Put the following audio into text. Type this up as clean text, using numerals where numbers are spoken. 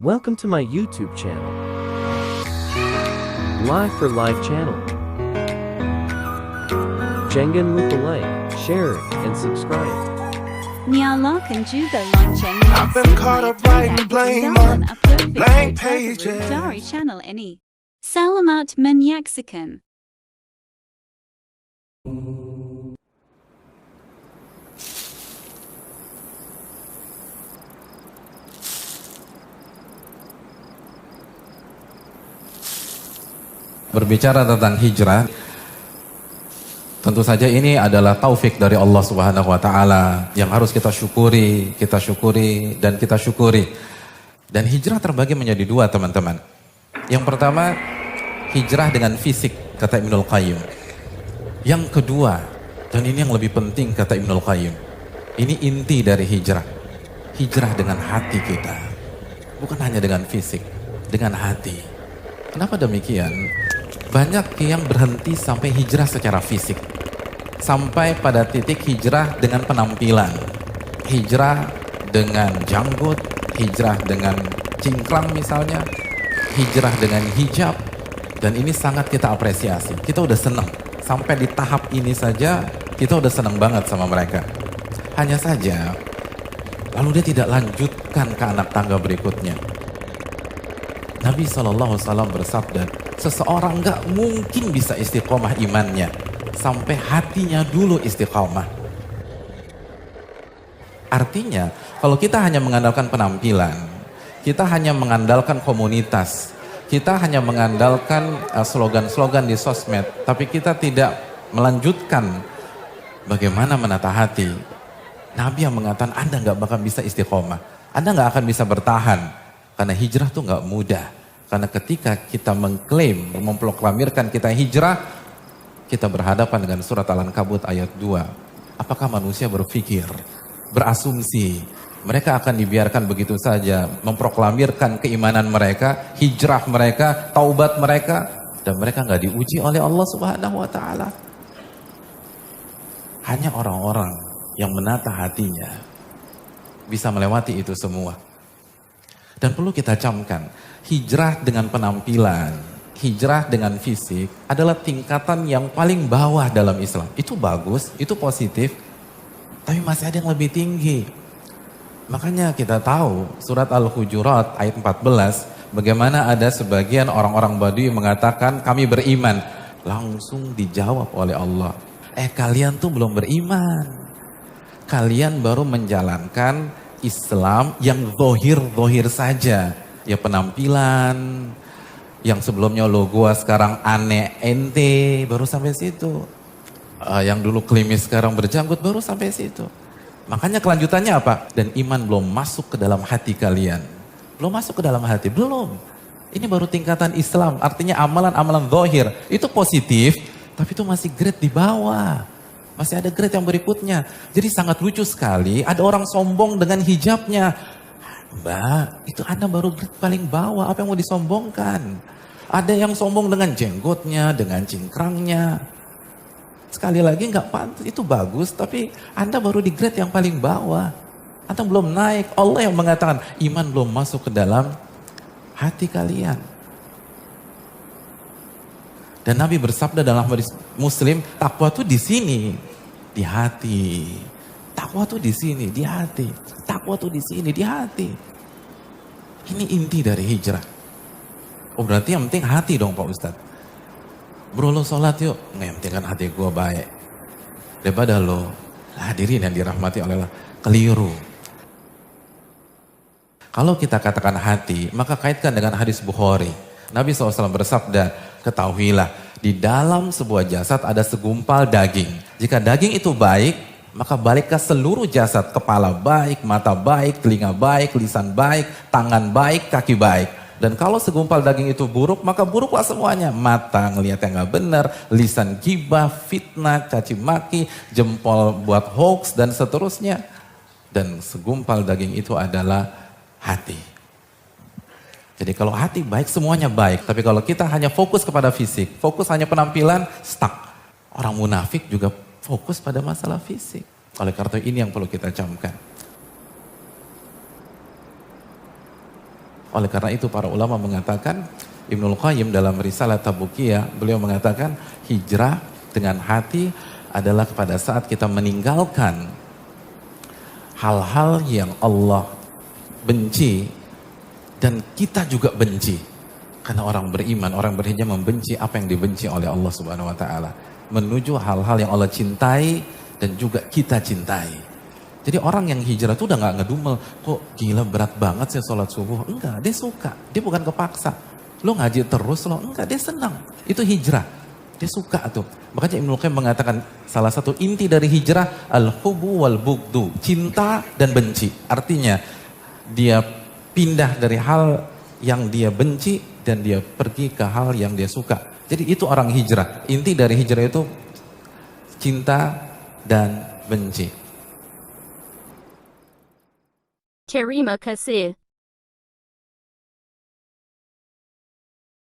Welcome to my YouTube channel. Live for Live channel. Jangan lupa like, share, and subscribe. Nyalakan juga lonceng I've been caught up writing blame on blank pages. Dari channel ini. Selamat menyaksikan. Berbicara tentang hijrah, tentu saja ini adalah taufik dari Allah Subhanahu wa taala yang harus kita syukuri dan kita syukuri. Dan hijrah terbagi menjadi dua, teman-teman. Yang pertama, hijrah dengan fisik, kata Ibnul Qayyim. Yang kedua, dan ini yang lebih penting, kata Ibnul Qayyim, ini inti dari hijrah. Hijrah dengan hati kita. Bukan hanya dengan fisik, dengan hati. Kenapa demikian? Banyak yang berhenti sampai hijrah secara fisik. Sampai pada titik hijrah dengan penampilan. Hijrah dengan janggut, hijrah dengan cingkrang misalnya, hijrah dengan hijab. Dan ini sangat kita apresiasi. Kita udah senang. Sampai di tahap ini saja, kita udah senang banget sama mereka. Hanya saja, lalu dia tidak lanjutkan ke anak tangga berikutnya. Nabi SAW bersabda, seseorang gak mungkin bisa istiqomah imannya sampai hatinya dulu istiqomah. Artinya, kalau kita hanya mengandalkan penampilan, kita hanya mengandalkan komunitas, kita hanya mengandalkan slogan-slogan di sosmed, tapi kita tidak melanjutkan bagaimana menata hati. Nabi yang mengatakan Anda gak bakal bisa istiqomah, Anda gak akan bisa bertahan. Karena hijrah tuh gak mudah. Karena ketika kita mengklaim, memproklamirkan kita hijrah, kita berhadapan dengan surat Al-Ankabut ayat 2. Apakah manusia berpikir, berasumsi, mereka akan dibiarkan begitu saja memproklamirkan keimanan mereka, hijrah mereka, taubat mereka, dan mereka gak diuji oleh Allah Subhanahu wa taala. Hanya orang-orang yang menata hatinya bisa melewati itu semua. Dan perlu kita camkan, hijrah dengan penampilan, hijrah dengan fisik adalah tingkatan yang paling bawah dalam Islam. Itu bagus, itu positif, tapi masih ada yang lebih tinggi. Makanya kita tahu surat Al-Hujurat ayat 14, bagaimana ada sebagian orang-orang Badui mengatakan kami beriman. Langsung dijawab oleh Allah, kalian tuh belum beriman. Kalian baru menjalankan Islam yang zohir saja. Ya penampilan, yang sebelumnya lo gua sekarang aneh ente, baru sampai situ. Yang dulu klimis sekarang berjanggut, baru sampai situ. Makanya kelanjutannya apa? Dan iman belum masuk ke dalam hati kalian. Belum masuk ke dalam hati, belum. Ini baru tingkatan Islam, artinya amalan-amalan zohir. Itu positif, tapi itu masih grade di bawah. Masih ada grade yang berikutnya. Jadi sangat lucu sekali, ada orang sombong dengan hijabnya. Mbak, itu Anda baru grade paling bawah, apa yang mau disombongkan? Ada yang sombong dengan jenggotnya, dengan cingkrangnya. Sekali lagi nggak pantas, itu bagus, tapi Anda baru di grade yang paling bawah. Anda belum naik, Allah yang mengatakan iman belum masuk ke dalam hati kalian. Dan Nabi bersabda dalam hadis Muslim, takwa tuh di sini, di hati. Takwa tuh di sini, di hati. Takwa tuh di sini, di hati. Ini inti dari hijrah. Oh berarti yang penting hati dong Pak Ustadz. Bro lo sholat yuk, nggak yang penting kan hati gue baik. Daripada lo hadirin yang dirahmati oleh Allah, keliru. Kalau kita katakan hati, maka kaitkan dengan hadis Bukhari. Nabi SAW bersabda, ketahuilah di dalam sebuah jasad ada segumpal daging. Jika daging itu baik, maka baliklah seluruh jasad. Kepala baik, mata baik, telinga baik, lisan baik, tangan baik, kaki baik. Dan kalau segumpal daging itu buruk, maka buruklah semuanya. Mata ngelihat yang gak benar, lisan gibah, fitnah, caci maki, jempol buat hoax dan seterusnya. Dan segumpal daging itu adalah hati. Jadi kalau hati baik, semuanya baik. Tapi kalau kita hanya fokus kepada fisik, fokus hanya penampilan, stuck. Orang munafik juga fokus pada masalah fisik. Oleh karena ini yang perlu kita camkan. Oleh karena itu para ulama mengatakan, Ibnul Qayyim dalam Risalah Tabukiyah, beliau mengatakan hijrah dengan hati adalah pada saat kita meninggalkan hal-hal yang Allah benci dan kita juga benci. Karena orang beriman, orang berhijrah membenci apa yang dibenci oleh Allah Subhanahu wa taala, menuju hal-hal yang Allah cintai dan juga kita cintai. Jadi orang yang hijrah itu udah gak ngedumel, kok gila berat banget sih sholat subuh. Enggak, dia suka, dia bukan kepaksa. Lo ngaji terus lo, enggak, dia senang. Itu hijrah, dia suka tuh. Makanya Ibnu Qayyim mengatakan salah satu inti dari hijrah al-hubbu wal bugdu, cinta dan benci. Artinya dia pindah dari hal yang dia benci dan dia pergi ke hal yang dia suka. Jadi itu orang hijrah. Inti dari hijrah itu cinta dan benci. Terima kasih.